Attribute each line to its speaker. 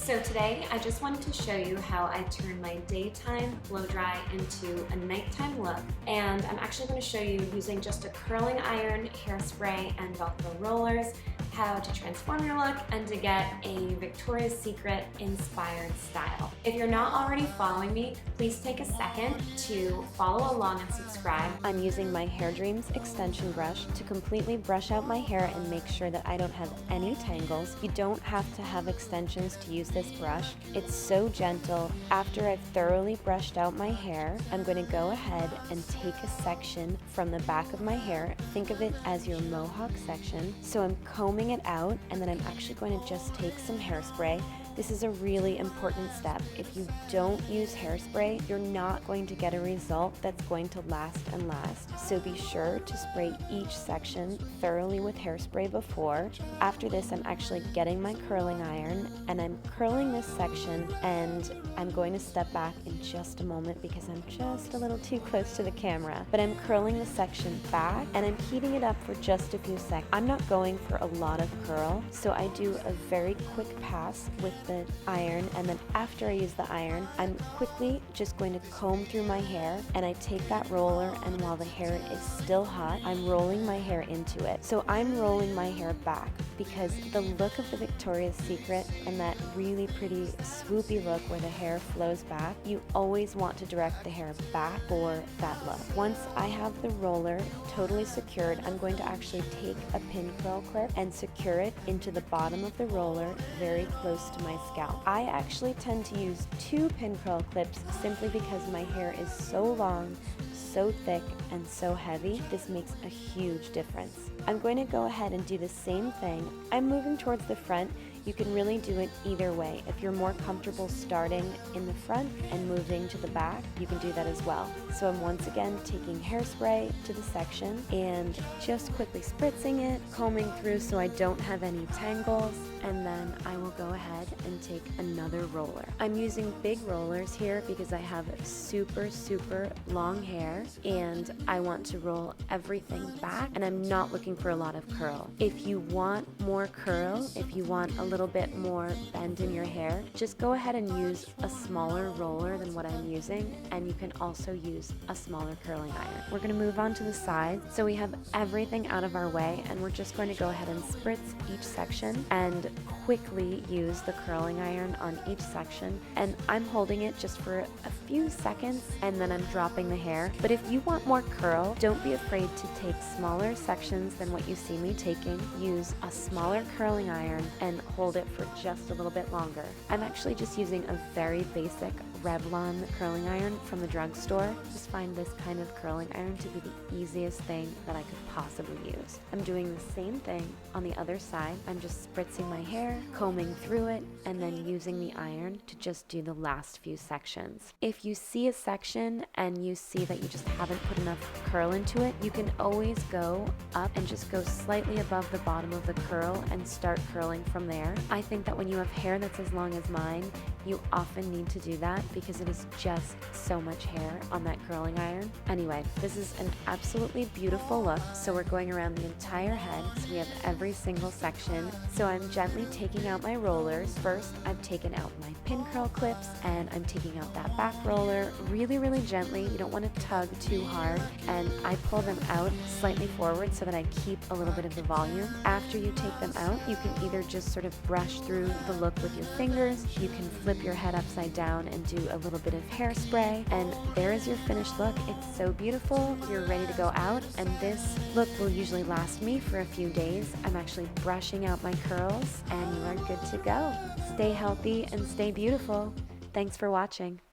Speaker 1: So today I just wanted to show you how I turn my daytime blow dry into a nighttime look, and I'm actually going to show you using just a curling iron, hairspray, and Velcro rollers how to transform your look and to get a Victoria's Secret inspired style. If you're not already following me, please take a second to follow along and subscribe. I'm using my Hair Dreams extension brush to completely brush out my hair and make sure that I don't have any tangles. You don't have to have extensions to use this brush. It's so gentle. After I've thoroughly brushed out my hair, I'm going to go ahead and take a section from the back of my hair. Think of it as your mohawk section. So I'm combing it out, and then I'm actually going to just take some hairspray. This is a really important step. If you don't use hairspray, you're not going to get a result that's going to last and last. So be sure to spray each section thoroughly with hairspray before. After this, I'm actually getting my curling iron and I'm curling this section, and I'm going to step back in just a moment because I'm just a little too close to the camera. But I'm curling the section back and I'm heating it up for just a few seconds. I'm not going for a lot of curl, so I do a very quick pass with the iron, and then after I use the iron, I'm quickly just going to comb through my hair, and I take that roller, and while the hair is still hot, I'm rolling my hair into it. So I'm rolling my hair back because the look of the Victoria's Secret and that really pretty swoopy look where the hair flows back, you always want to direct the hair back for that look. Once I have the roller totally secured, I'm going to actually take a pin curl clip and secure it into the bottom of the roller very close to my scalp. I actually tend to use 2 pin curl clips simply because my hair is so long, so thick, and so heavy. This makes a huge difference. I'm going to go ahead and do the same thing. I'm moving towards the front. You can really do it either way. If you're more comfortable starting in the front and moving to the back, you can do that as well. So I'm once again taking hairspray to the section and just quickly spritzing it, combing through so I don't have any tangles, and then I will go ahead and take another roller. I'm using big rollers here because I have super long hair and I want to roll everything back, and I'm not looking for a lot of curl. If you want more curl, if you want a little bit more bend in your hair, just go ahead and use a smaller roller than what I'm using, and you can also use a smaller curling iron. We're going to move on to the sides. So we have everything out of our way, and we're just going to go ahead and spritz each section and quickly use the curling iron on each section, and I'm holding it just for a few seconds and then I'm dropping the hair. But if you want more curl, don't be afraid to take smaller sections than what you see me taking. Use a smaller curling iron and hold it for just a little bit longer. I'm actually just using a very basic Revlon curling iron from the drugstore. Just find this kind of curling iron to be the easiest thing that I could possibly use. I'm doing the same thing on the other side. I'm just spritzing my hair, combing through it, and then using the iron to just do the last few sections. If you see a section and you see that you just haven't put enough curl into it, you can always go up and just go slightly above the bottom of the curl and start curling from there. I think that when you have hair that's as long as mine, you often need to do that because it is just so much hair on that curling iron. Anyway, this is an absolutely beautiful look. So we're going around the entire head. So we have every single section. So I'm gently taking out my rollers. First, I've taken out my pin curl clips and I'm taking out that back roller really gently. You don't want to tug too hard. And I pull them out slightly forward so that I keep a little bit of the volume. After you take them out, you can either just sort of brush through the look with your fingers. You can flip your head upside down and do a little bit of hairspray, and there is your finished look. It's so beautiful. You're ready to go out, and this look will usually last me for a few days. I'm actually brushing out my curls, and you are good to go. Stay healthy and stay beautiful. Thanks for watching.